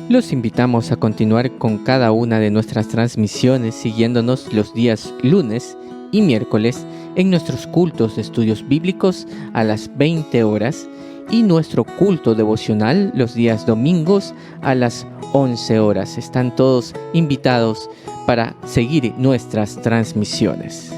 Los invitamos a continuar con cada una de nuestras transmisiones siguiéndonos los días lunes y miércoles en nuestros cultos de estudios bíblicos a las 20 horas y nuestro culto devocional los días domingos a las 11 horas. Están todos invitados para seguir nuestras transmisiones.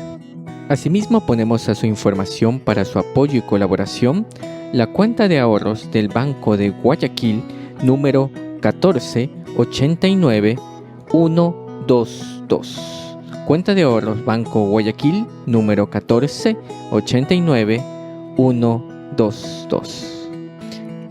Asimismo, ponemos a su información para su apoyo y colaboración la cuenta de ahorros del Banco de Guayaquil número 1489122. Cuenta de ahorros Banco Guayaquil número 1489122.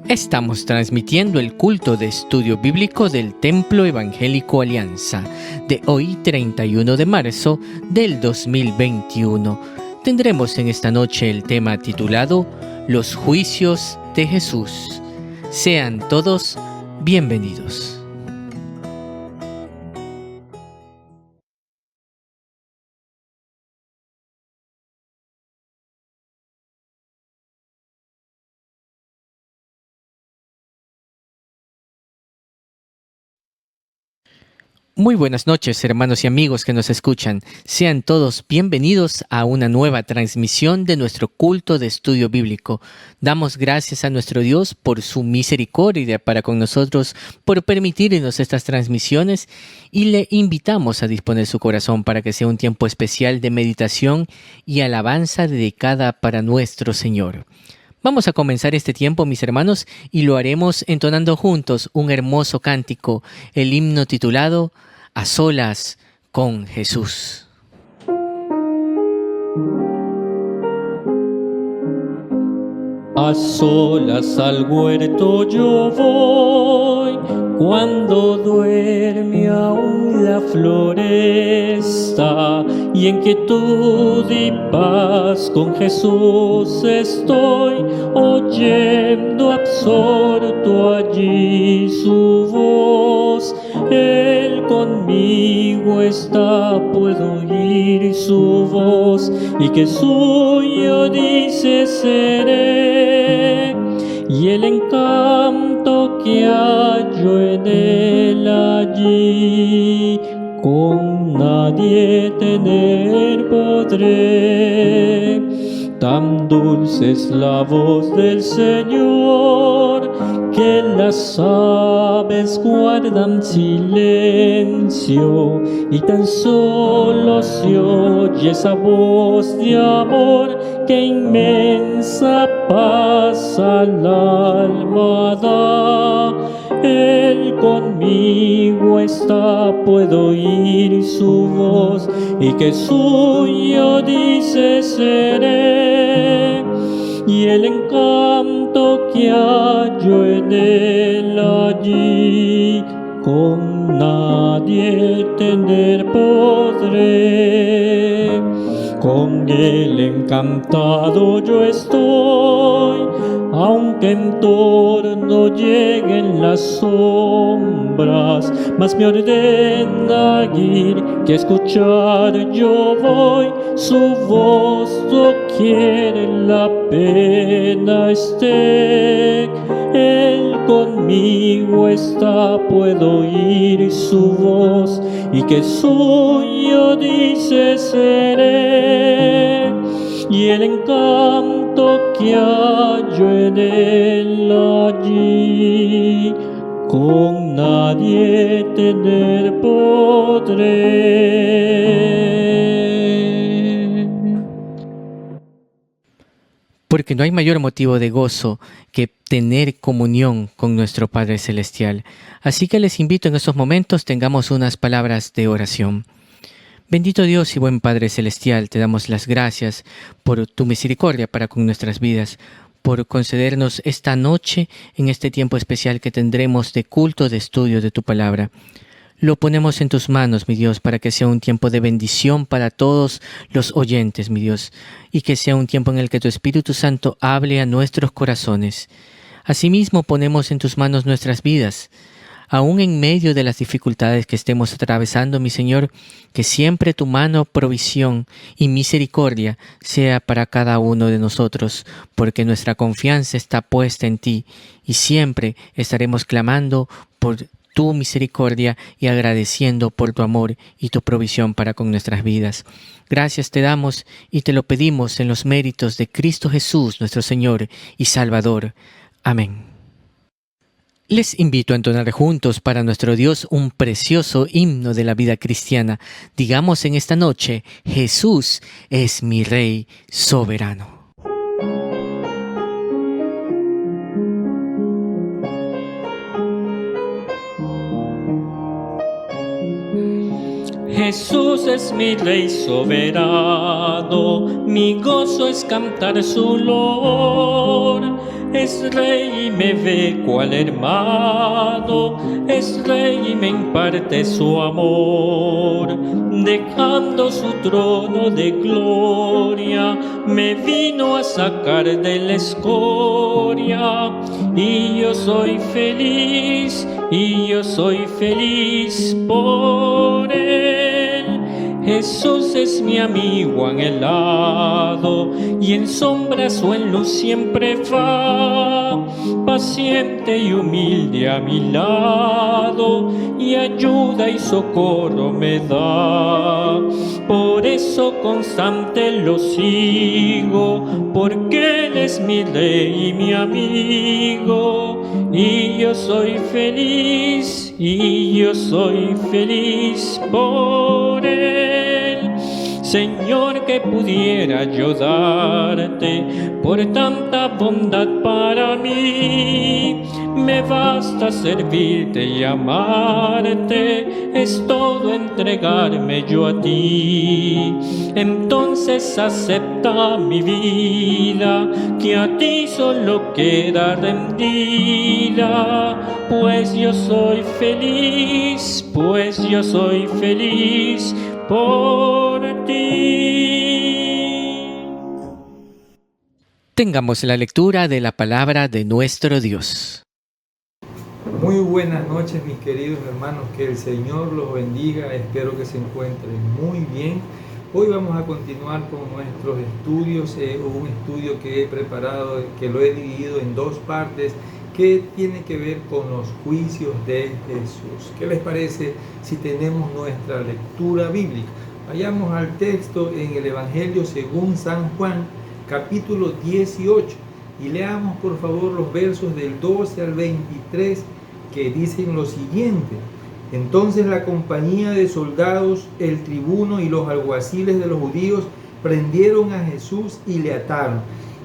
Estamos transmitiendo el culto de estudio bíblico del Templo Evangélico Alianza de hoy 31 de marzo del 2021. Tendremos en esta noche el tema titulado Los juicios de Jesús. Sean todos bienvenidos. Muy buenas noches, hermanos y amigos que nos escuchan. Sean todos bienvenidos a una nueva transmisión de nuestro culto de estudio bíblico. Damos gracias a nuestro Dios por su misericordia para con nosotros, por permitirnos estas transmisiones, y le invitamos a disponer su corazón para que sea un tiempo especial de meditación y alabanza dedicada para nuestro Señor. Vamos a comenzar este tiempo, mis hermanos, y lo haremos entonando juntos un hermoso cántico, el himno titulado A solas con Jesús. A solas al huerto yo voy, cuando duerme aún la floresta, y en quietud y paz con Jesús estoy, oyendo absorto allí su voz. Él conmigo está, puedo oír su voz, y que suyo dice seré, y el encanto que hallo en él allí, con nadie tener podré. Tan dulce es la voz del Señor, que las aves guardan silencio, y tan solo se oye esa voz de amor, que inmensa paz al alma da. Él conmigo está, puedo oír su voz, y que suyo dice seré, y el encanto que hallo en él allí, con nadie tener podré. Con él encantado yo estoy, aunque en torno lleguen las sombras, mas me ordena ir, que a escuchar yo voy su voz doquiera la pena esté. Él conmigo está, puedo oír su voz, y que suyo dice seré, y el encanto que hallo en él allí, con nadie tener podré. Porque no hay mayor motivo de gozo que tener comunión con nuestro Padre Celestial. Así que les invito en estos momentos tengamos unas palabras de oración. Bendito Dios y buen Padre Celestial, te damos las gracias por tu misericordia para con nuestras vidas, por concedernos esta noche en este tiempo especial que tendremos de culto de estudio de tu palabra. Lo ponemos en tus manos, mi Dios, para que sea un tiempo de bendición para todos los oyentes, mi Dios, y que sea un tiempo en el que tu Espíritu Santo hable a nuestros corazones. Asimismo, ponemos en tus manos nuestras vidas, aún en medio de las dificultades que estemos atravesando, mi Señor, que siempre tu mano, provisión y misericordia sea para cada uno de nosotros, porque nuestra confianza está puesta en ti y siempre estaremos clamando por tu misericordia y agradeciendo por tu amor y tu provisión para con nuestras vidas. Gracias te damos y te lo pedimos en los méritos de Cristo Jesús, nuestro Señor y Salvador. Amén. Les invito a entonar juntos para nuestro Dios un precioso himno de la vida cristiana. Digamos en esta noche: Jesús es mi Rey soberano. Jesús es mi Rey soberano, mi gozo es cantar su loor. Es Rey y me ve cual hermano, es Rey y me imparte su amor. Dejando su trono de gloria, me vino a sacar de la escoria. Y yo soy feliz por él. Jesús es mi amigo anhelado, y en sombras o en luz siempre va, paciente y humilde a mi lado, y ayuda y socorro me da. Por eso constante lo sigo, porque Él es mi Rey y mi amigo, y yo soy feliz por Él. Señor, que pudiera yo darte por tanta bondad para mí. Me basta servirte y amarte, es todo entregarme yo a ti. Entonces acepta mi vida, que a ti solo queda rendida. Pues yo soy feliz por ti. Tengamos la lectura de la palabra de nuestro Dios. Muy buenas noches, mis queridos hermanos, que el Señor los bendiga. Espero que se encuentren muy bien. Hoy vamos a continuar con nuestros estudios, un estudio que he preparado, que lo he dividido en dos partes, que tiene que ver con los juicios de Jesús. ¿Qué les parece si tenemos nuestra lectura bíblica? Vayamos al texto en el Evangelio según San Juan, capítulo 18, y leamos por favor los versos del 12 al 23, que dicen lo siguiente: Entonces la compañía de soldados, el tribuno y los alguaciles de los judíos prendieron a Jesús y le ataron,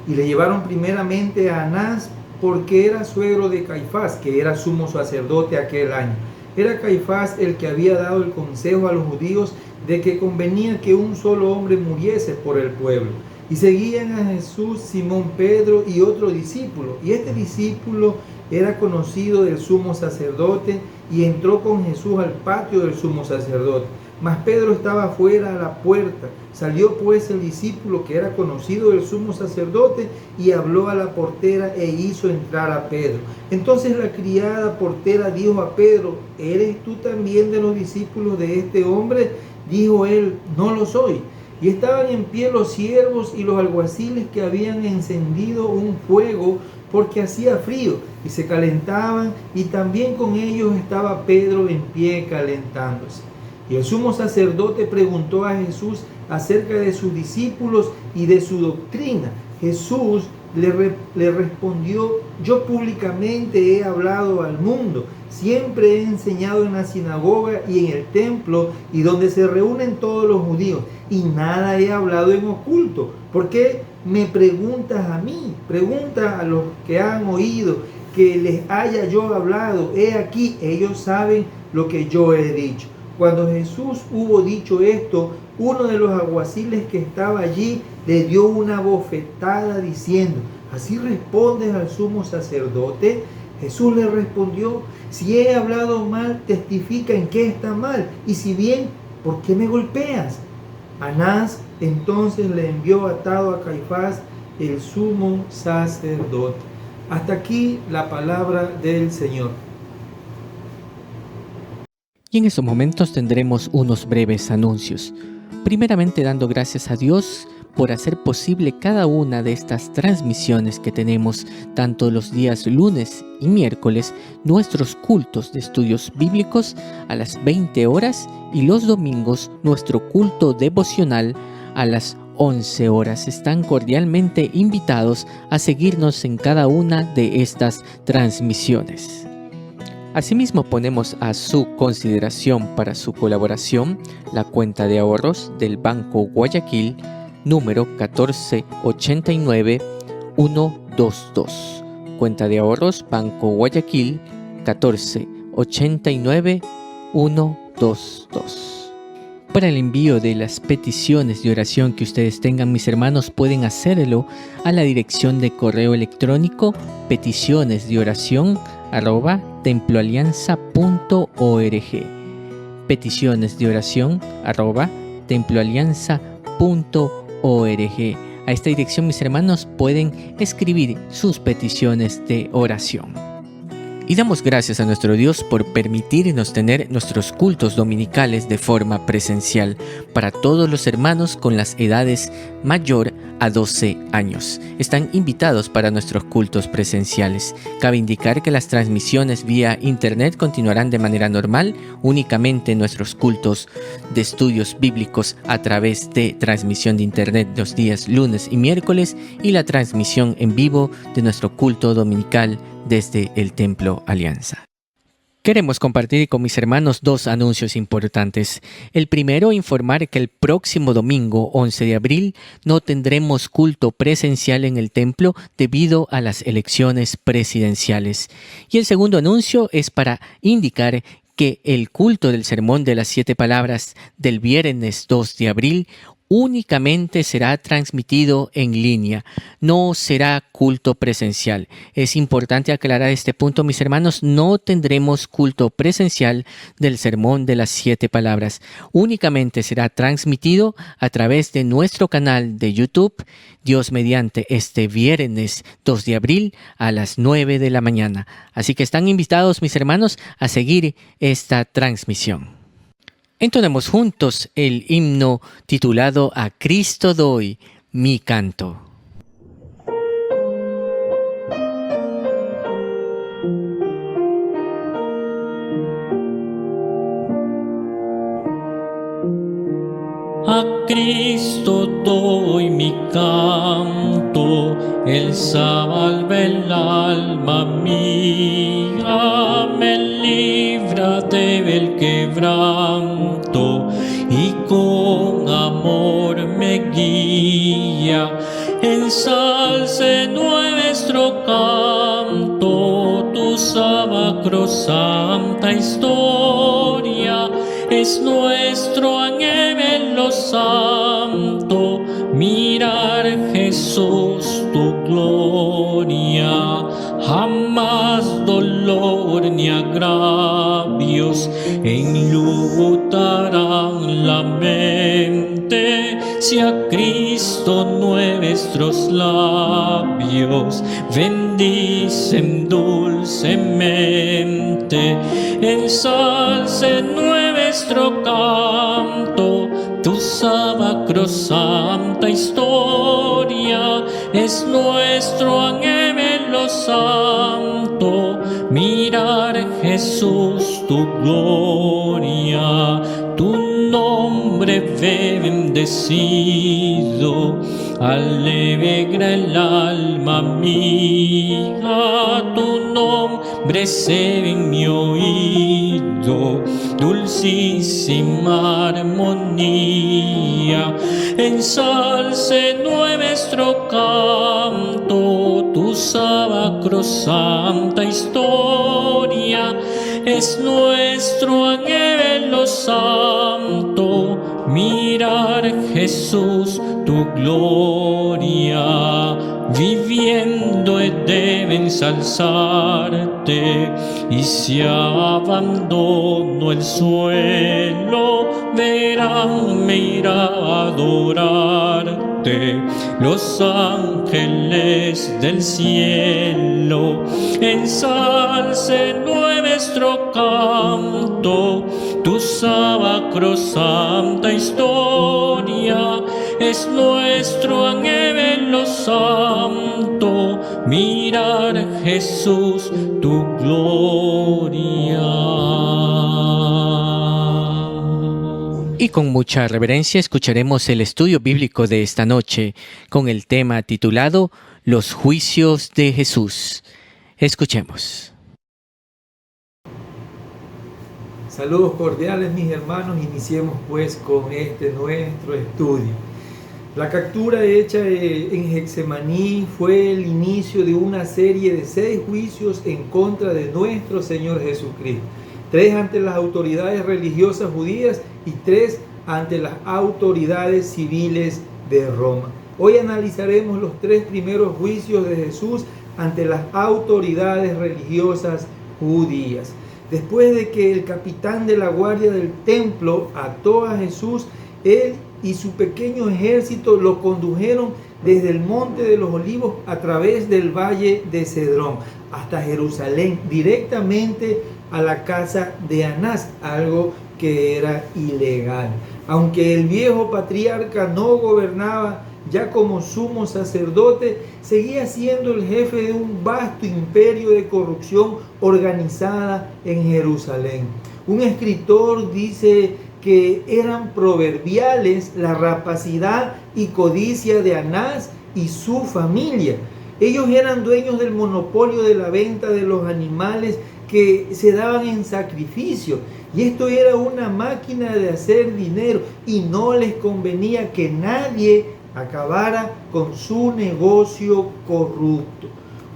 y le llevaron primeramente a Anás, porque era suegro de Caifás, que era sumo sacerdote aquel año. Era Caifás el que había dado el consejo a los judíos de que convenía que un solo hombre muriese por el pueblo. Y seguían a Jesús Simón Pedro y otro discípulo. Y este discípulo era conocido del sumo sacerdote y entró con Jesús al patio del sumo sacerdote. Mas Pedro estaba fuera a la puerta. Salió pues el discípulo que era conocido del sumo sacerdote y habló a la portera e hizo entrar a Pedro. Entonces la criada portera dijo a Pedro: ¿Eres tú también de los discípulos de este hombre? Dijo él: No lo soy. Y estaban en pie los siervos y los alguaciles que habían encendido un fuego porque hacía frío, y se calentaban, y también con ellos estaba Pedro en pie calentándose. Y el sumo sacerdote preguntó a Jesús acerca de sus discípulos y de su doctrina. Jesús le respondió: Yo públicamente he hablado al mundo, siempre he enseñado en la sinagoga y en el templo y donde se reúnen todos los judíos, y nada he hablado en oculto. ¿Por qué me preguntas a mí? Pregunta a los que han oído que les haya yo hablado. He aquí, ellos saben lo que yo he dicho. Cuando Jesús hubo dicho esto, uno de los alguaciles que estaba allí le dio una bofetada diciendo: ¿Así respondes al sumo sacerdote? Jesús le respondió: Si he hablado mal, testifica en qué está mal, y si bien, ¿por qué me golpeas? Anás entonces le envió atado a Caifás, el sumo sacerdote. Hasta aquí la palabra del Señor. Y en estos momentos tendremos unos breves anuncios. Primeramente, dando gracias a Dios por hacer posible cada una de estas transmisiones que tenemos, tanto los días lunes y miércoles, nuestros cultos de estudios bíblicos a las 20 horas y los domingos nuestro culto devocional a las 11 horas. Están cordialmente invitados a seguirnos en cada una de estas transmisiones. Asimismo, ponemos a su consideración para su colaboración la cuenta de ahorros del Banco Guayaquil, número 1489122. Cuenta de ahorros Banco Guayaquil 1489122. Para el envío de las peticiones de oración que ustedes tengan, mis hermanos, pueden hacerlo a la dirección de correo electrónico peticionesdeoración@temploalianza.org. peticionesdeoración@temploalianza.org. A esta dirección, mis hermanos, pueden escribir sus peticiones de oración. Y damos gracias a nuestro Dios por permitirnos tener nuestros cultos dominicales de forma presencial para todos los hermanos con las edades mayor a 12 años. Están invitados para nuestros cultos presenciales. Cabe indicar que las transmisiones vía internet continuarán de manera normal, únicamente nuestros cultos de estudios bíblicos a través de transmisión de internet los días lunes y miércoles y la transmisión en vivo de nuestro culto dominical desde el Templo Alianza. Queremos compartir con mis hermanos dos anuncios importantes. El primero, informar que el próximo domingo 11 de abril no tendremos culto presencial en el templo debido a las elecciones presidenciales. Y el segundo anuncio es para indicar que el culto del Sermón de las 7 Palabras del viernes 2 de abril únicamente será transmitido en línea, no será culto presencial. Es importante aclarar este punto, mis hermanos, no tendremos culto presencial del Sermón de las 7 Palabras. Únicamente será transmitido a través de nuestro canal de YouTube, Dios mediante, este viernes 2 de abril a las 9 de la mañana. Así que están invitados, mis hermanos, a seguir esta transmisión. Entonemos juntos el himno titulado A Cristo doy mi canto. A Cristo doy mi canto, Él salva el alma mía, me libra del quebranto y con amor me guía. Ensalce nuestro canto, tu sacrosanta historia, es nuestro anhelo santo, mirar Jesús tu gloria. Jamás dolor ni agravios enlutarán la mente, si a Cristo nuestros labios bendicen dulcemente. Ensalce nuestro canto, tu sacrosanta historia, es nuestro anhelo santo, mirar Jesús tu gloria. Tu nombre bendecido alegra el alma mía, tu nombre se en mi oído, dulcísima armonía. Ensalce nuestro canto, tu sacrosanta historia, es nuestro anhelo santo, mirar Jesús tu gloria. Viviendo deben ensalzarte, y si abandono el suelo, verán me irá a adorarte los ángeles del cielo. Ensalce nuestro canto, tu sacrosanta historia, Es nuestro anhelo santo mirar, Jesús, tu gloria. Y con mucha reverencia escucharemos el estudio bíblico de esta noche con el tema titulado Los juicios de Jesús. Escuchemos. Saludos cordiales, mis hermanos. Iniciemos pues con nuestro estudio. La captura hecha en Getsemaní fue el inicio de una serie de 6 juicios en contra de nuestro Señor Jesucristo. 3 ante las autoridades religiosas judías y 3 ante las autoridades civiles de Roma. Hoy analizaremos los 3 primeros juicios de Jesús ante las autoridades religiosas judías. Después de que el capitán de la guardia del templo ató a Jesús, él y su pequeño ejército lo condujeron desde el Monte de los Olivos a través del Valle de Cedrón hasta Jerusalén, directamente a la casa de Anás, algo que era ilegal. Aunque el viejo patriarca no gobernaba ya como sumo sacerdote, seguía siendo el jefe de un vasto imperio de corrupción organizada en Jerusalén. Un escritor dice que eran proverbiales la rapacidad y codicia de Anás y su familia. Ellos eran dueños del monopolio de la venta de los animales que se daban en sacrificio. Y esto era una máquina de hacer dinero y no les convenía que nadie acabara con su negocio corrupto.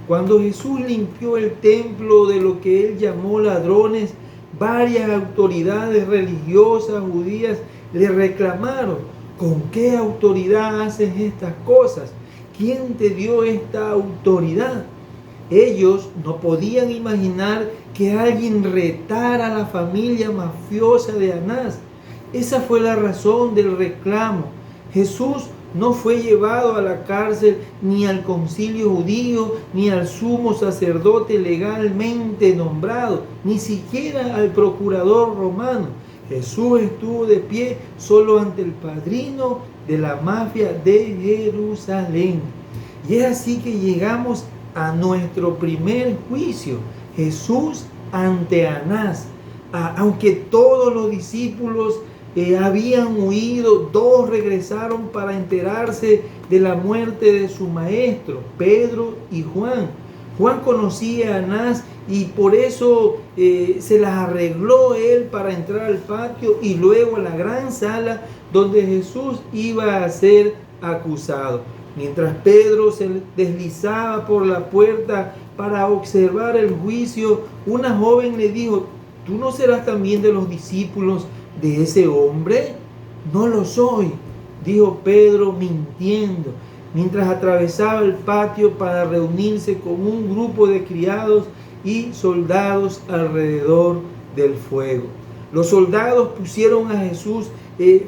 Cuando Jesús limpió el templo de lo que él llamó ladrones, varias autoridades religiosas judías le reclamaron: ¿con qué autoridad haces estas cosas? ¿Quién te dio esta autoridad? Ellos no podían imaginar que alguien retara a la familia mafiosa de Anás. Esa fue la razón del reclamo. Jesús no fue llevado a la cárcel ni al concilio judío, ni al sumo sacerdote legalmente nombrado, ni siquiera al procurador romano. Jesús estuvo de pie solo ante el padrino de la mafia de Jerusalén. Y es así que llegamos a nuestro primer juicio: Jesús ante Anás. Aunque todos los discípulos habían huido, 2 regresaron para enterarse de la muerte de su maestro, Pedro y Juan. Juan conocía a Anás y por eso se las arregló él para entrar al patio y luego a la gran sala donde Jesús iba a ser acusado. Mientras Pedro se deslizaba por la puerta para observar el juicio, una joven le dijo: ¿tú no serás también de los discípulos de ese hombre? No lo soy, dijo Pedro mintiendo, mientras atravesaba el patio para reunirse con un grupo de criados y soldados alrededor del fuego. Los soldados pusieron a Jesús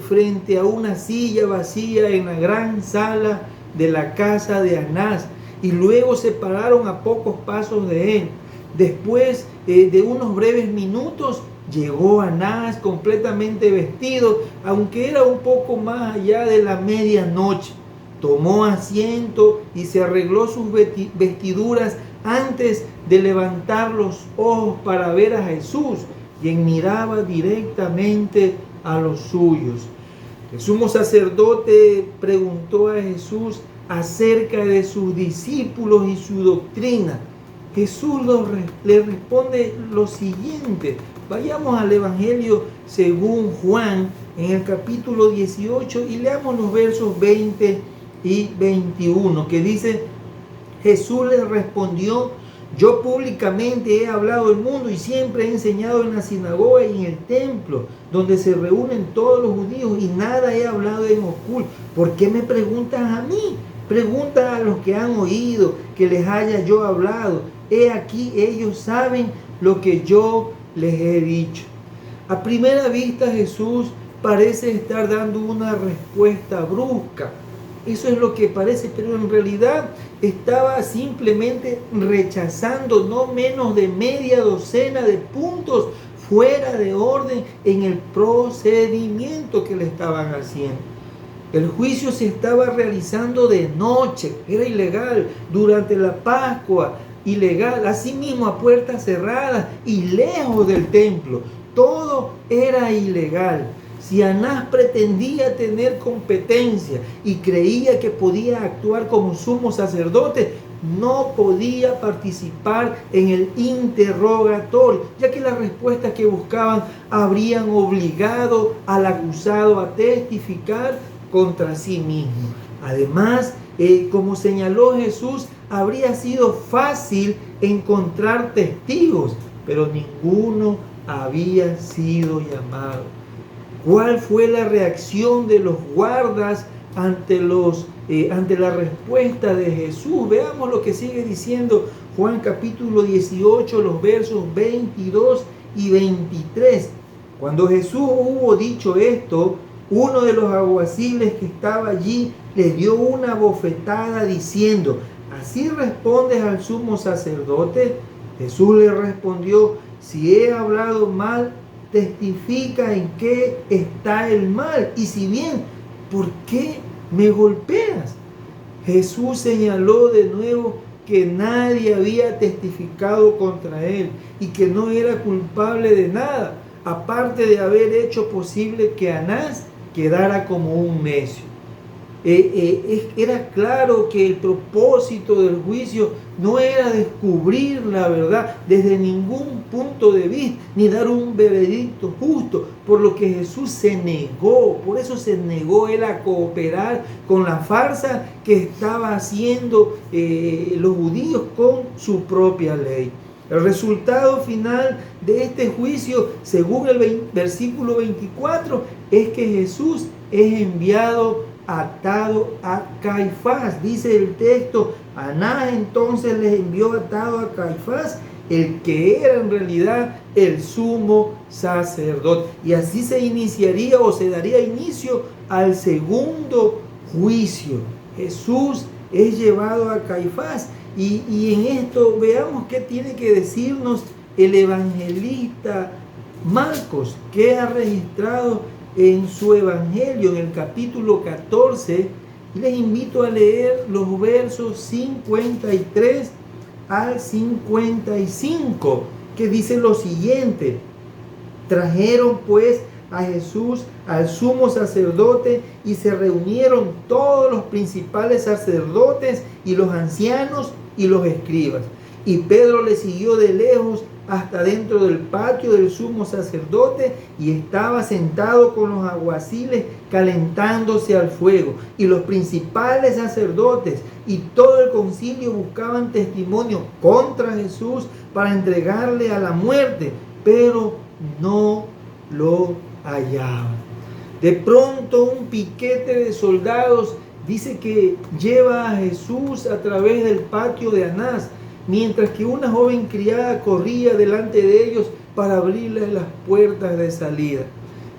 frente a una silla vacía en la gran sala de la casa de Anás y luego se pararon a pocos pasos de él. Después de unos breves minutos llegó Anás completamente vestido, aunque era un poco más allá de la medianoche. Tomó asiento y se arregló sus vestiduras antes de levantar los ojos para ver a Jesús, quien miraba directamente a los suyos. El sumo sacerdote preguntó a Jesús acerca de sus discípulos y su doctrina. Jesús le responde lo siguiente. Vayamos al Evangelio según Juan, en el capítulo 18, y leamos los versos 20 y 21, que dice: Jesús le respondió: yo públicamente he hablado al mundo y siempre he enseñado en la sinagoga y en el templo, donde se reúnen todos los judíos, y nada he hablado en oculto. ¿Por qué me preguntas a mí? Pregunta a los que han oído que les haya yo hablado. He aquí, ellos saben lo que yo les he dicho. A primera vista Jesús parece estar dando una respuesta brusca. Eso es lo que parece, pero en realidad estaba simplemente rechazando no menos de media docena de puntos fuera de orden en el procedimiento que le estaban haciendo. El juicio se estaba realizando de noche, era ilegal, durante la Pascua, ilegal, asimismo a puertas cerradas y lejos del templo. Todo era ilegal. Si Anás pretendía tener competencia y creía que podía actuar como sumo sacerdote, no podía participar en el interrogatorio, ya que las respuestas que buscaban habrían obligado al acusado a testificar contra sí mismo. Además, como señaló Jesús, habría sido fácil encontrar testigos, pero ninguno había sido llamado. ¿Cuál fue la reacción de los guardas ante la respuesta de Jesús? Veamos lo que sigue diciendo Juan capítulo 18, los versos 22 y 23. Cuando Jesús hubo dicho esto, uno de los alguaciles que estaba allí le dio una bofetada diciendo: ¿así respondes al sumo sacerdote? Jesús le respondió: si he hablado mal, testifica en qué está el mal, y si bien, ¿por qué me golpeas? Jesús señaló de nuevo que nadie había testificado contra él y que no era culpable de nada, aparte de haber hecho posible que Anás quedara como un necio. Era claro que el propósito del juicio no era descubrir la verdad desde ningún punto de vista, ni dar un veredicto justo, por lo que Jesús se negó. Por eso se negó él a cooperar con la farsa que estaba haciendo los judíos con su propia ley. El resultado final de este juicio, según el versículo 24, es que Jesús es enviado atado a Caifás. Dice el texto: Anás entonces les envió atado a Caifás, el que era en realidad el sumo sacerdote. Y así se iniciaría o se daría inicio al segundo juicio. Jesús es llevado a Caifás. Y en esto veamos qué tiene que decirnos el evangelista Marcos, que ha registrado en su evangelio, en el capítulo 14. Les invito a leer los versos 53 al 55, que dice lo siguiente: trajeron pues a Jesús al sumo sacerdote y se reunieron todos los principales sacerdotes y los ancianos y los escribas. Y Pedro le siguió de lejos hasta dentro del patio del sumo sacerdote, y estaba sentado con los alguaciles calentándose al fuego. Y los principales sacerdotes y todo el concilio buscaban testimonio contra Jesús para entregarle a la muerte, pero no lo hallaban. De pronto un piquete de soldados dice que lleva a Jesús a través del patio de Anás, mientras que una joven criada corría delante de ellos para abrirles las puertas de salida.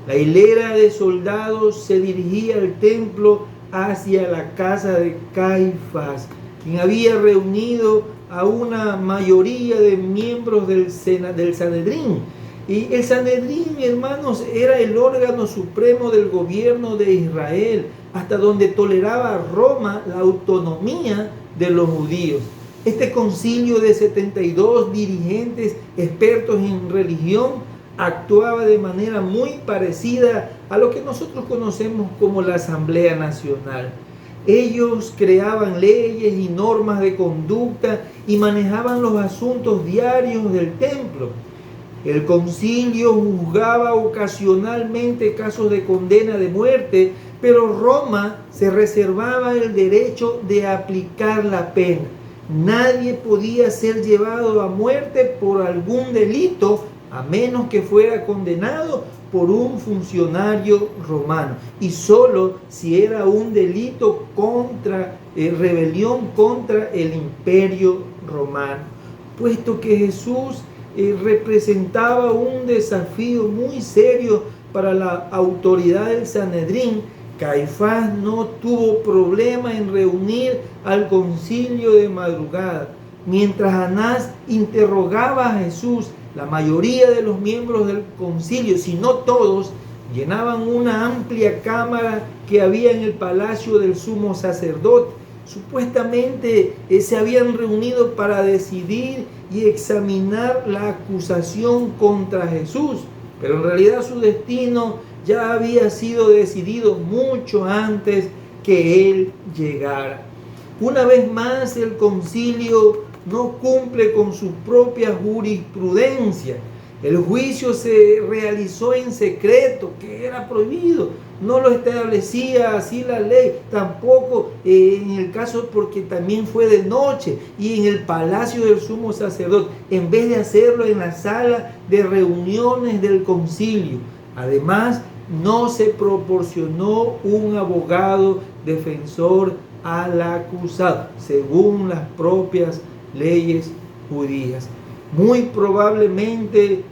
La hilera de soldados se dirigía al templo hacia la casa de Caifás, quien había reunido a una mayoría de miembros del Sanedrín. Y el Sanedrín, hermanos, era el órgano supremo del gobierno de Israel, hasta donde toleraba Roma la autonomía de los judíos. Este concilio de 72 dirigentes expertos en religión actuaba de manera muy parecida a lo que nosotros conocemos como la Asamblea Nacional. Ellos creaban leyes y normas de conducta y manejaban los asuntos diarios del templo. El concilio juzgaba ocasionalmente casos de condena de muerte, pero Roma se reservaba el derecho de aplicar la pena. Nadie podía ser llevado a muerte por algún delito, a menos que fuera condenado por un funcionario romano, y solo si era un delito contra rebelión contra el imperio romano. Puesto que Jesús representaba un desafío muy serio para la autoridad del Sanedrín, Caifás no tuvo problema en reunir al concilio de madrugada. Mientras Anás interrogaba a Jesús, la mayoría de los miembros del concilio, si no todos, Llenaban una amplia cámara que había en el palacio del sumo sacerdote. Supuestamente se habían reunido para decidir y examinar la acusación contra Jesús, pero en realidad su destino ya había sido decidido mucho antes que Él llegara. Una vez más, el concilio no cumple con su propia jurisprudencia. El juicio se realizó en secreto, que era prohibido. No lo establecía así la ley, tampoco en el caso porque también fue de noche y en el palacio del sumo sacerdote, en vez de hacerlo en la sala de reuniones del concilio. Además, no se proporcionó un abogado defensor al acusado, según las propias leyes judías. Muy probablemente,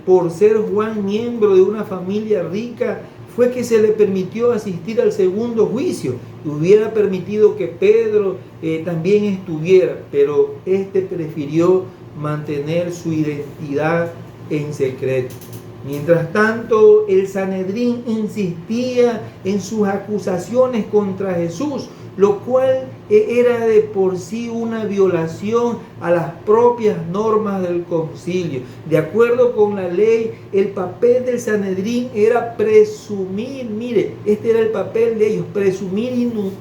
por ser Juan miembro de una familia rica, fue que se le permitió asistir al segundo juicio. Hubiera permitido que Pedro también estuviera, pero este prefirió mantener su identidad en secreto. Mientras tanto, el Sanedrín insistía en sus acusaciones contra Jesús, lo cual era de por sí una violación a las propias normas del concilio. De acuerdo con la ley, el papel del Sanedrín era presumir, mire, este era el papel de ellos, presumir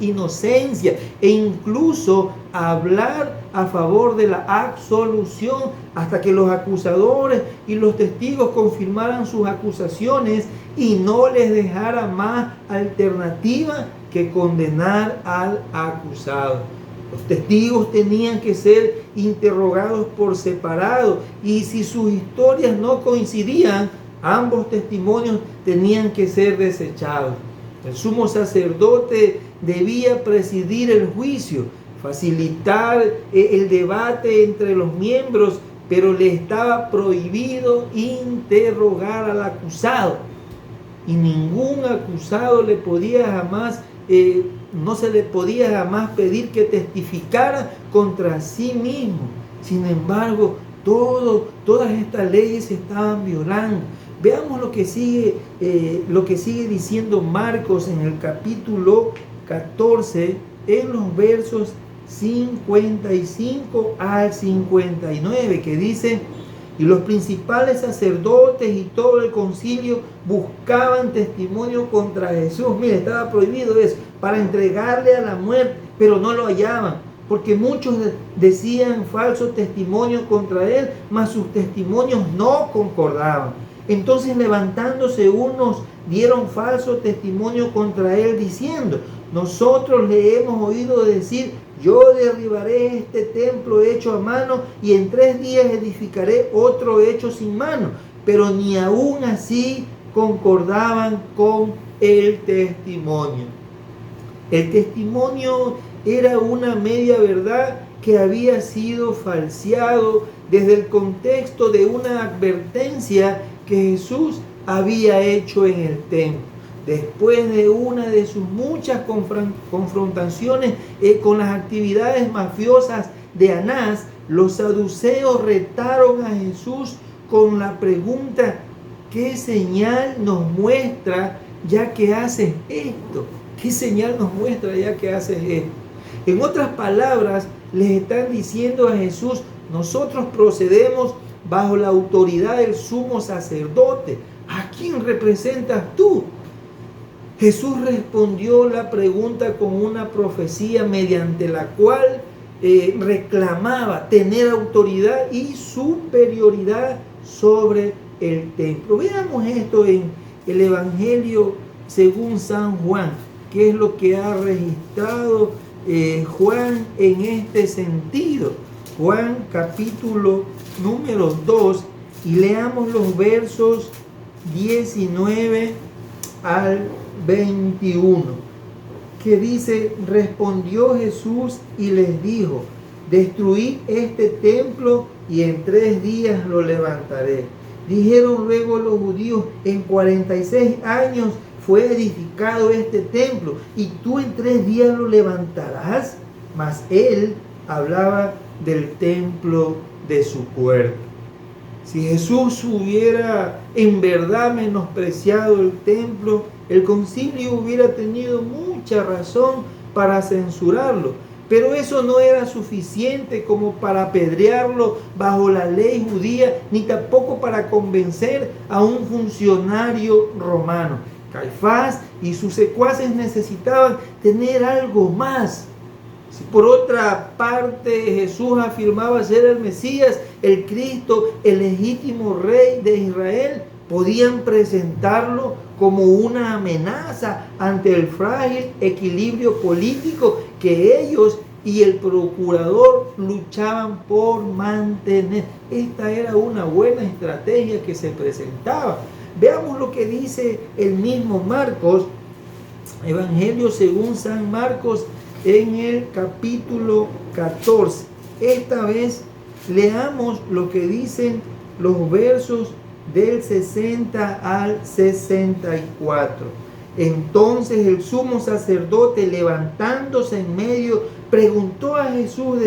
inocencia e incluso hablar a favor de la absolución hasta que los acusadores y los testigos confirmaran sus acusaciones y no les dejara más alternativa que condenar al acusado. Los testigos tenían que ser interrogados por separado y si sus historias no coincidían, ambos testimonios tenían que ser desechados. El sumo sacerdote debía presidir el juicio, facilitar el debate entre los miembros, pero le estaba prohibido interrogar al acusado. Y ningún acusado le podía jamás no se le podía jamás pedir que testificara contra sí mismo. Sin embargo, todas estas leyes se estaban violando. Veamos lo que sigue diciendo Marcos en el capítulo 14, en los versos 55 al 59, que dice: y los principales sacerdotes y todo el concilio buscaban testimonio contra Jesús. Mire, estaba prohibido eso, para entregarle a la muerte, pero no lo hallaban, porque muchos decían falso testimonio contra él, mas sus testimonios no concordaban. Entonces, levantándose unos, dieron falso testimonio contra él, diciendo: nosotros le hemos oído decir, yo derribaré este templo hecho a mano y en 3 días edificaré otro hecho sin mano. Pero ni aún así concordaban con el testimonio. El testimonio era una media verdad que había sido falseado desde el contexto de una advertencia que Jesús había hecho en el templo. Después de una de sus muchas confrontaciones con las actividades mafiosas de Anás, los saduceos retaron a Jesús con la pregunta: ¿qué señal nos muestra ya que haces esto? ¿Qué señal nos muestra ya que haces esto? En otras palabras, les están diciendo a Jesús: nosotros procedemos bajo la autoridad del sumo sacerdote. ¿A quién representas tú? Jesús respondió la pregunta con una profecía mediante la cual reclamaba tener autoridad y superioridad sobre el templo. Veamos esto en el Evangelio según San Juan, qué es lo que ha registrado Juan en este sentido. Juan capítulo número 2, y leamos los versos 19 al 21, que dice: respondió Jesús y les dijo: destruid este templo y en 3 días lo levantaré. Dijeron luego los judíos: en 46 años fue edificado este templo y tú en 3 días lo levantarás. Mas él hablaba del templo de su cuerpo. Si Jesús hubiera en verdad menospreciado el templo, el concilio hubiera tenido mucha razón para censurarlo. Pero eso no era suficiente como para apedrearlo bajo la ley judía, ni tampoco para convencer a un funcionario romano. Caifás y sus secuaces necesitaban tener algo más. Si por otra parte Jesús afirmaba ser el Mesías, el Cristo, el legítimo rey de Israel, podían presentarlo como una amenaza ante el frágil equilibrio político que ellos y el procurador luchaban por mantener. Esta era una buena estrategia que se presentaba. Veamos lo que dice el mismo Marcos, Evangelio según San Marcos, en el capítulo 14. Esta vez leamos lo que dicen los versos del 60 al 64. Entonces el sumo sacerdote, levantándose en medio, preguntó a Jesús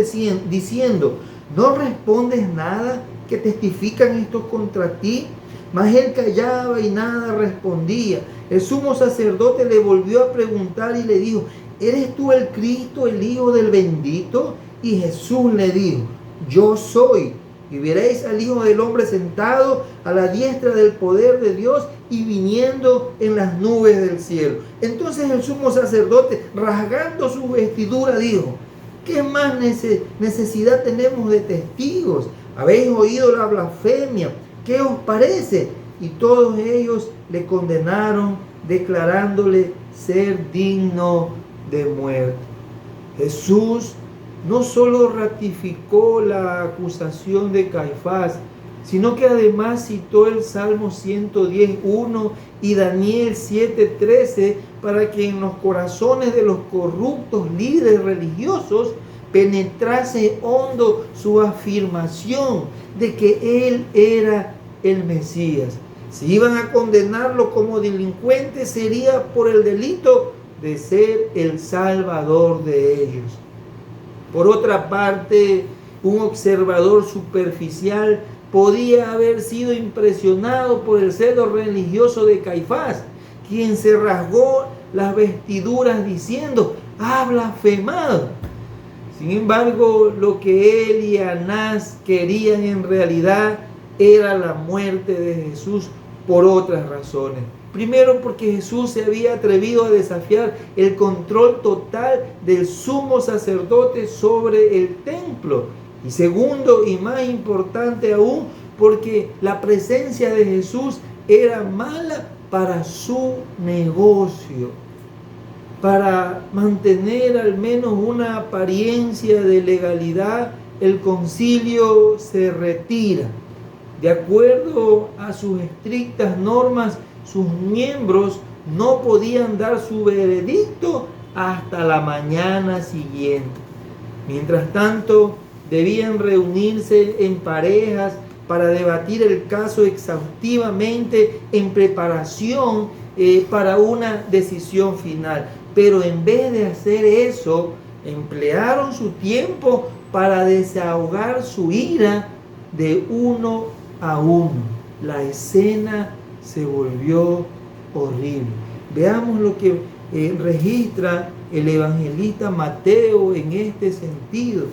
diciendo: ¿no respondes nada que testifican estos contra ti? Mas él callaba y nada respondía. El sumo sacerdote le volvió a preguntar y le dijo: ¿eres tú el Cristo, el Hijo del Bendito? Y Jesús le dijo: yo soy. Y veréis al Hijo del Hombre sentado a la diestra del poder de Dios y viniendo en las nubes del cielo. Entonces el sumo sacerdote, rasgando su vestidura, dijo: ¿qué más necesidad tenemos de testigos? ¿Habéis oído la blasfemia? ¿Qué os parece? Y todos ellos le condenaron, declarándole ser digno de muerte. Jesús no solo ratificó la acusación de Caifás, sino que además citó el Salmo 110:1 y Daniel 7:13 para que en los corazones de los corruptos líderes religiosos penetrase hondo su afirmación de que él era el Mesías. Si iban a condenarlo como delincuente, sería por el delito de ser el Salvador de ellos. Por otra parte, un observador superficial podía haber sido impresionado por el celo religioso de Caifás, quien se rasgó las vestiduras diciendo: ha blasfemado. Sin embargo, lo que él y Anás querían en realidad era la muerte de Jesús por otras razones. Primero, porque Jesús se había atrevido a desafiar el control total del sumo sacerdote sobre el templo. Y segundo, y más importante aún, porque la presencia de Jesús era mala para su negocio. Para mantener al menos una apariencia de legalidad, el concilio se retira. De acuerdo a sus estrictas normas, sus miembros no podían dar su veredicto hasta la mañana siguiente. Mientras tanto, debían reunirse en parejas para debatir el caso exhaustivamente en preparación para una decisión final. Pero en vez de hacer eso, emplearon su tiempo para desahogar su ira de uno a uno. La escena se volvió horrible. Veamos lo que registra el evangelista Mateo en este sentido.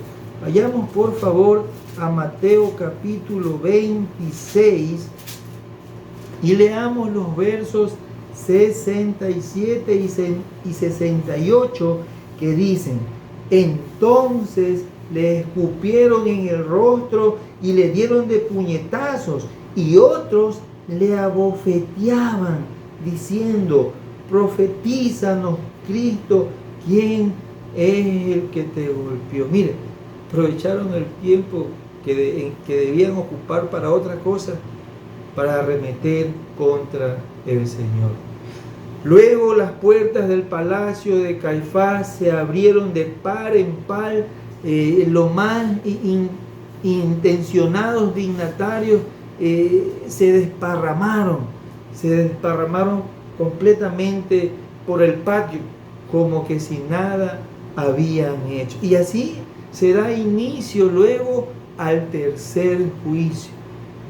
Vayamos por favor a Mateo capítulo 26 y leamos los versos 67 y 68 que dicen: entonces le escupieron en el rostro y le dieron de puñetazos, y otros le abofeteaban diciendo: profetízanos, Cristo, ¿quién es el que te golpeó? Mire, aprovecharon el tiempo que debían ocupar para otra cosa, para arremeter contra el Señor. Luego las puertas del palacio de Caifás se abrieron de par en par. Los más intencionados dignatarios se desparramaron completamente por el patio, como que si nada habían hecho. Y así se da inicio luego al tercer juicio.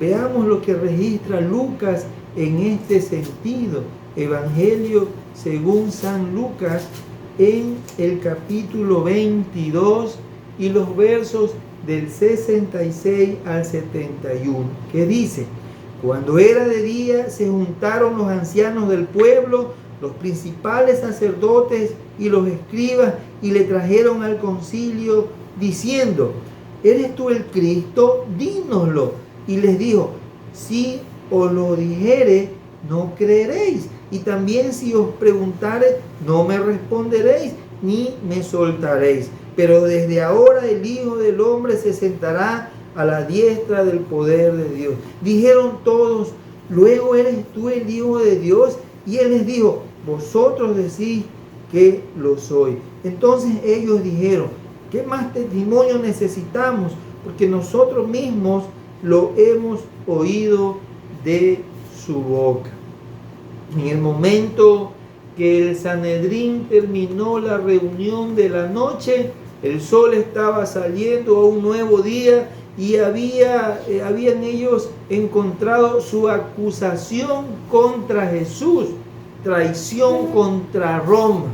Veamos lo que registra Lucas en este sentido. Evangelio según San Lucas, en el capítulo 22 y los versos del 66 al 71, que dice: cuando era de día se juntaron los ancianos del pueblo, los principales sacerdotes y los escribas, y le trajeron al concilio diciendo: ¿eres tú el Cristo? Dínoslo. Y les dijo: si os lo dijere, no creeréis, y también si os preguntare, no me responderéis, ni me soltaréis. Pero desde ahora el Hijo del Hombre se sentará a la diestra del poder de Dios. Dijeron todos: luego eres tú el Hijo de Dios. Y él les dijo: vosotros decís que lo soy. Entonces ellos dijeron: ¿qué más testimonio necesitamos? Porque nosotros mismos lo hemos oído de su boca. En el momento que el Sanedrín terminó la reunión de la noche, el sol estaba saliendo a un nuevo día y habían ellos encontrado su acusación contra Jesús, traición contra Roma.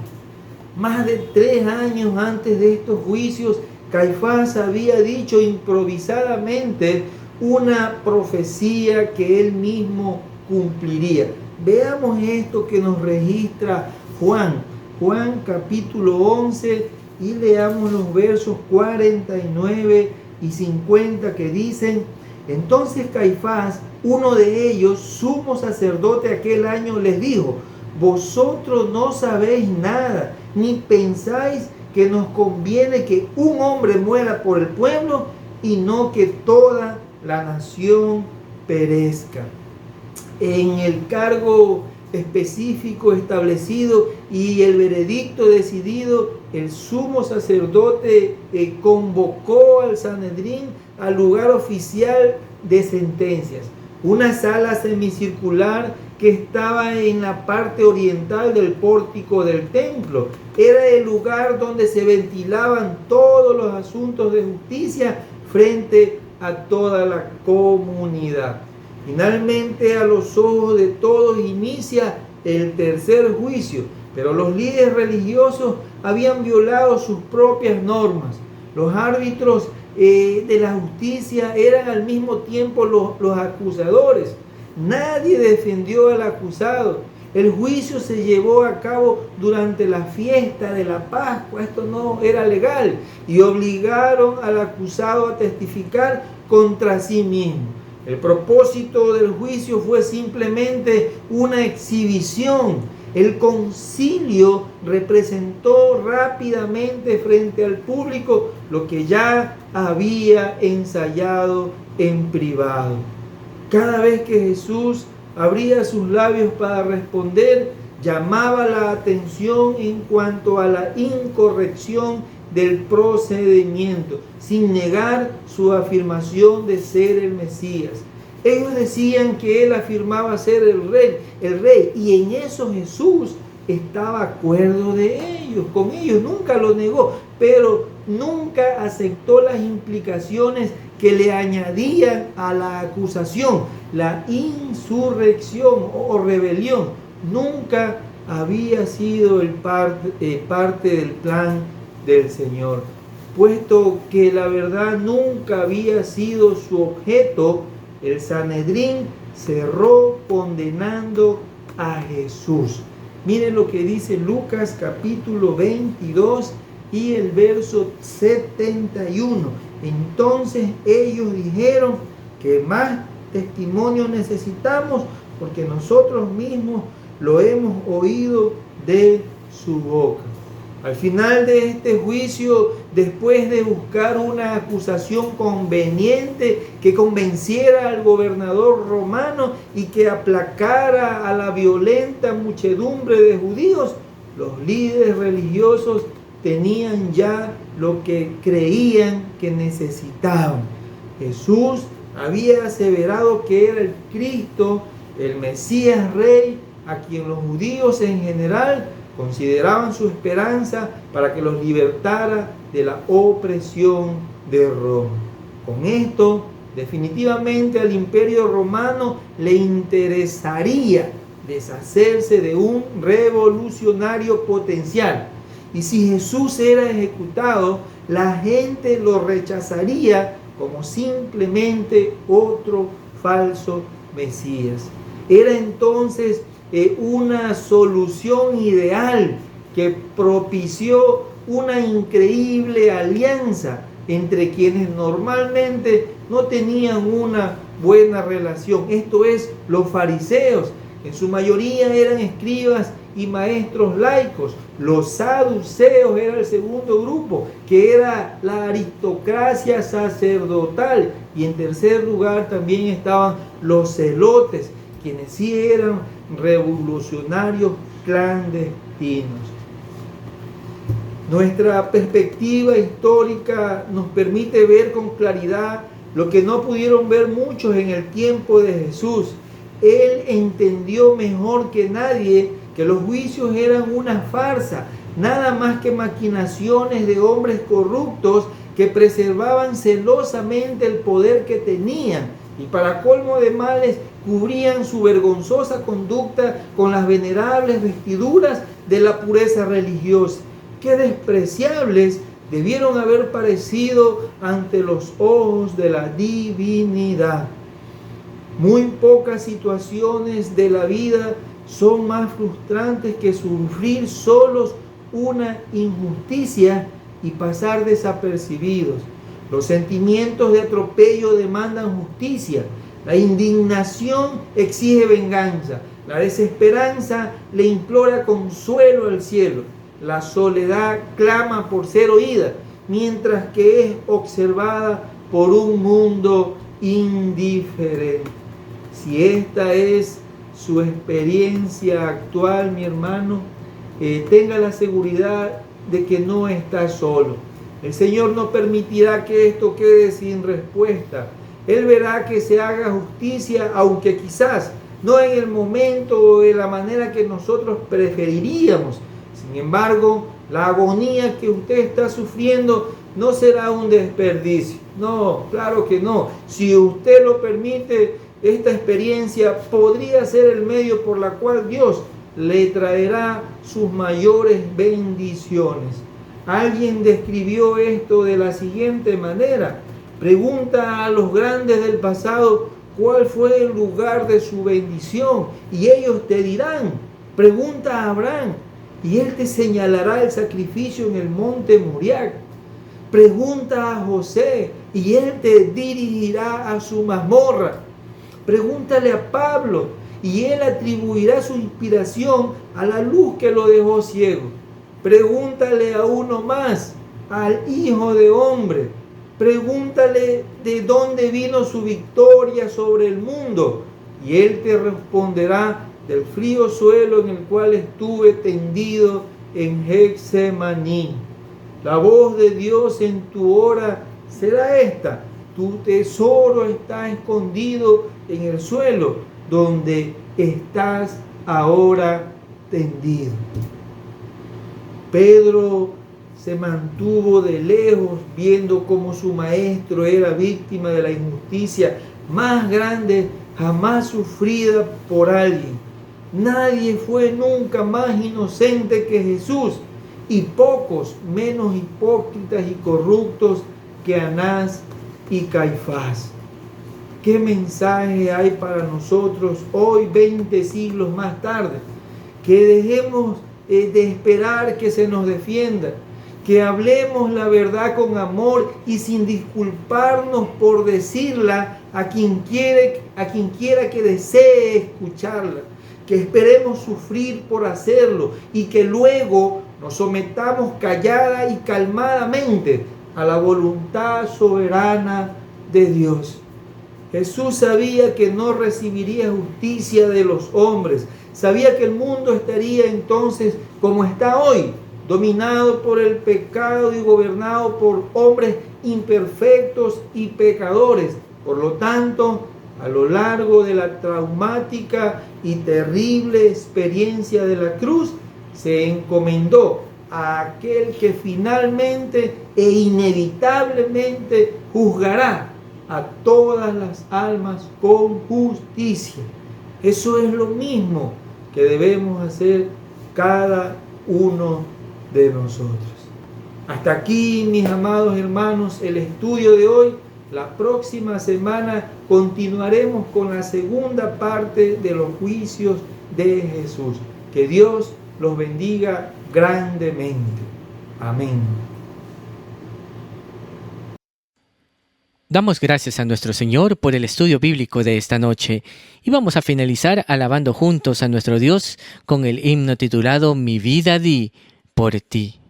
Más de 3 años antes de estos juicios, Caifás había dicho improvisadamente una profecía que él mismo cumpliría. Veamos esto que nos registra Juan capítulo 11, y leamos los versos 49 y 50 que dicen: entonces Caifás, uno de ellos, sumo sacerdote aquel año, les dijo: vosotros no sabéis nada, ni pensáis que nos conviene que un hombre muera por el pueblo y no que toda la nación perezca. En el cargo específico establecido y el veredicto decidido, el sumo sacerdote convocó al Sanedrín al lugar oficial de sentencias, una sala semicircular que estaba en la parte oriental del pórtico del templo. Era el lugar donde se ventilaban todos los asuntos de justicia frente a toda la comunidad. Finalmente, a los ojos de todos inicia el tercer juicio, pero los líderes religiosos habían violado sus propias normas. Los árbitros de la justicia eran al mismo tiempo los acusadores. Nadie defendió al acusado. El juicio se llevó a cabo durante la fiesta de la Pascua. Esto no era legal, y obligaron al acusado a testificar contra sí mismo. El propósito del juicio fue simplemente una exhibición. El concilio representó rápidamente frente al público lo que ya había ensayado en privado. Cada vez que Jesús abría sus labios para responder, llamaba la atención en cuanto a la incorrección del procedimiento, sin negar su afirmación de ser el Mesías. Ellos decían que él afirmaba ser el rey, y en eso Jesús estaba de acuerdo con ellos, nunca lo negó, pero nunca aceptó las implicaciones que le añadían a la acusación. La insurrección o rebelión nunca había sido parte del plan del Señor. Puesto que la verdad nunca había sido su objeto, el Sanedrín cerró condenando a Jesús. Miren lo que dice Lucas capítulo 22 y el verso 71. Entonces ellos dijeron: ¿qué más testimonio necesitamos? Porque nosotros mismos lo hemos oído de su boca. Al final de este juicio, después de buscar una acusación conveniente que convenciera al gobernador romano y que aplacara a la violenta muchedumbre de judíos, los líderes religiosos tenían ya lo que creían que necesitaban. Jesús había aseverado que era el Cristo, el Mesías Rey, a quien los judíos en general consideraban su esperanza para que los libertara de la opresión de Roma. Con esto, Definitivamente al Imperio Romano le interesaría deshacerse de un revolucionario potencial. Y si Jesús era ejecutado, la gente lo rechazaría como simplemente otro falso Mesías. Era entonces una solución ideal que propició una increíble alianza entre quienes normalmente no tenían una buena relación. Esto es, los fariseos. En su mayoría eran escribas y maestros laicos. Los saduceos era el segundo grupo, que era la aristocracia sacerdotal. Y en tercer lugar también estaban los celotes, quienes sí eran revolucionarios clandestinos. Nuestra perspectiva histórica nos permite ver con claridad lo que no pudieron ver muchos en el tiempo de Jesús. Él entendió mejor que nadie que los juicios eran una farsa, nada más que maquinaciones de hombres corruptos que preservaban celosamente el poder que tenían y para colmo de males cubrían su vergonzosa conducta con las venerables vestiduras de la pureza religiosa. Qué despreciables debieron haber parecido ante los ojos de la divinidad. Muy pocas situaciones de la vida son más frustrantes que sufrir solos una injusticia y pasar desapercibidos. Los sentimientos de atropello demandan justicia. La indignación exige venganza. La desesperanza le implora consuelo al cielo. La soledad clama por ser oída, mientras que es observada por un mundo indiferente. Si esta es su experiencia actual, mi hermano, tenga la seguridad de que no está solo. El Señor no permitirá que esto quede sin respuesta. Él verá que se haga justicia, aunque quizás no en el momento o de la manera que nosotros preferiríamos. Sin embargo, la agonía que usted está sufriendo no será un desperdicio. No, claro que no. Si usted lo permite, esta experiencia podría ser el medio por la cual Dios le traerá sus mayores bendiciones. Alguien describió esto de la siguiente manera: pregunta a los grandes del pasado cuál fue el lugar de su bendición y ellos te dirán. Pregunta a Abraham y él te señalará el sacrificio en el monte Moriah. Pregunta a José y él te dirigirá a su mazmorra. Pregúntale a Pablo y él atribuirá su inspiración a la luz que lo dejó ciego. Pregúntale a uno más, al Hijo de Hombre. Pregúntale de dónde vino su victoria sobre el mundo y él te responderá: del frío suelo en el cual estuve tendido en Getsemaní. La voz de Dios en tu hora será esta: tu tesoro está escondido en el suelo donde estás ahora tendido. Pedro se mantuvo de lejos viendo cómo su maestro era víctima de la injusticia más grande jamás sufrida por alguien. Nadie fue nunca más inocente que Jesús y pocos menos hipócritas y corruptos que Anás y Caifás. ¿Qué mensaje hay para nosotros hoy, 20 siglos más tarde? Que dejemos de esperar que se nos defienda, que hablemos la verdad con amor y sin disculparnos por decirla a quien quiera que desee escucharla, que esperemos sufrir por hacerlo y que luego nos sometamos callada y calmadamente a la voluntad soberana de Dios. Jesús sabía que no recibiría justicia de los hombres. Sabía que el mundo estaría entonces como está hoy, dominado por el pecado y gobernado por hombres imperfectos y pecadores. Por lo tanto, a lo largo de la traumática y terrible experiencia de la cruz, se encomendó a aquel que finalmente e inevitablemente juzgará a todas las almas con justicia. Eso es lo mismo que debemos hacer cada uno de nosotros. Hasta aquí, mis amados hermanos, el estudio de hoy. La próxima semana continuaremos con la segunda parte de los juicios de Jesús. Que Dios los bendiga grandemente. Amén. Damos gracias a nuestro Señor por el estudio bíblico de esta noche y vamos a finalizar alabando juntos a nuestro Dios con el himno titulado Mi vida di por ti.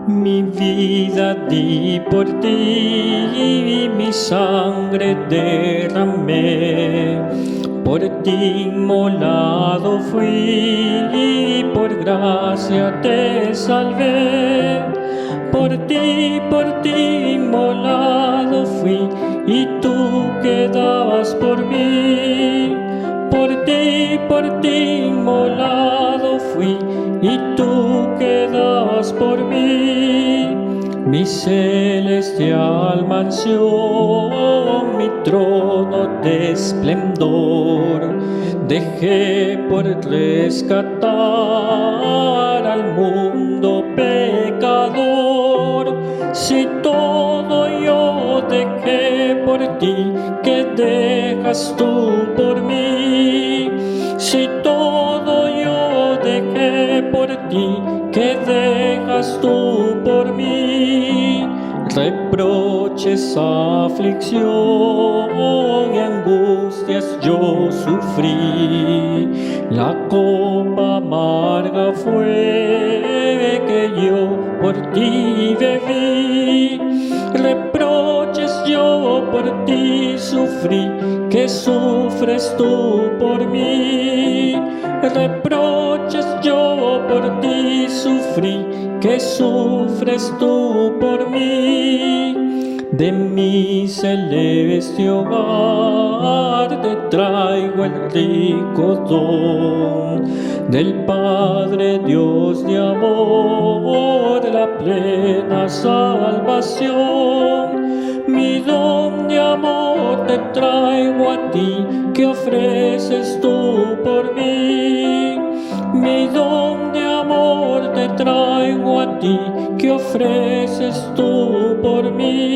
Mi vida di por ti, mi sangre derramé, por ti inmolado fui, por gracia te salvé. Por ti inmolado fui, y tú quedabas por mí. Por ti inmolado fui, y tú quedabas por mí. Mi celestial mansión, mi trono de esplendor, dejé por rescatar al mundo pecador. Si todo yo dejé por ti, ¿qué dejas tú por mí? Si todo yo dejé por ti, ¿qué dejas tú por mí? Reproches, aflicción y angustias yo sufrí. La copa amarga fue que yo por ti bebí. Reproches yo por ti sufrí, que sufres tú por mí. Reproches yo por ti sufrí, que sufres tú por mí. De mi celeste hogar te traigo el rico don del Padre Dios de amor, la plena salvación. Mi don de amor te traigo a ti, que ofreces tú por mí. Mi don de amor te traigo a ti, que ofreces tú por mí.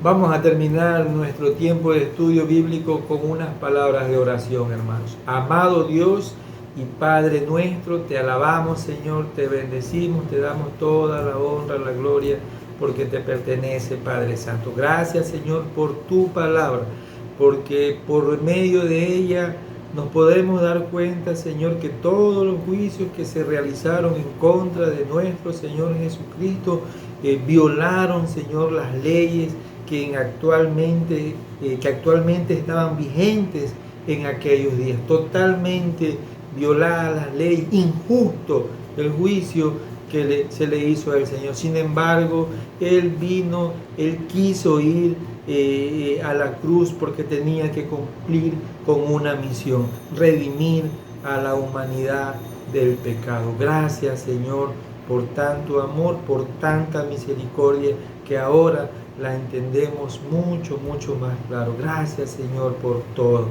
Vamos a terminar nuestro tiempo de estudio bíblico con unas palabras de oración, hermanos. Amado Dios y Padre nuestro, te alabamos, Señor, te bendecimos, te damos toda la honra, la gloria, porque te pertenece, Padre Santo. Gracias, Señor, por tu palabra, porque por medio de ella nos podemos dar cuenta, Señor, que todos los juicios que se realizaron en contra de nuestro Señor Jesucristo violaron, Señor, las leyes que actualmente estaban vigentes en aquellos días. Totalmente violadas las leyes, injusto el juicio que se le hizo al Señor. Sin embargo, Él quiso ir a la cruz porque tenía que cumplir con una misión: redimir a la humanidad del pecado. Gracias, Señor, por tanto amor, por tanta misericordia que ahora la entendemos mucho más claro. Gracias, Señor, por todo.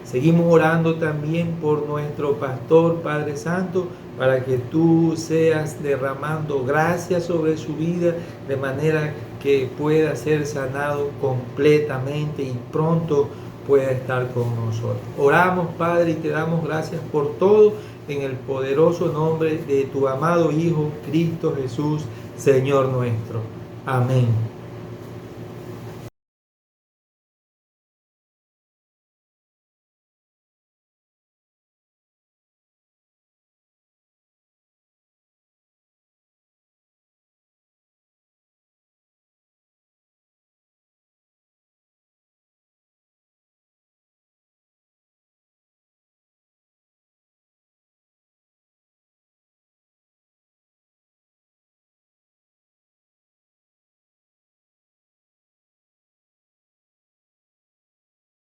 Seguimos orando también por nuestro pastor, Padre Santo, para que tú seas derramando gracia sobre su vida, de manera que pueda ser sanado completamente y pronto pueda estar con nosotros. Oramos, Padre, y te damos gracias por todo, en el poderoso nombre de tu amado Hijo, Cristo Jesús, Señor nuestro. Amén.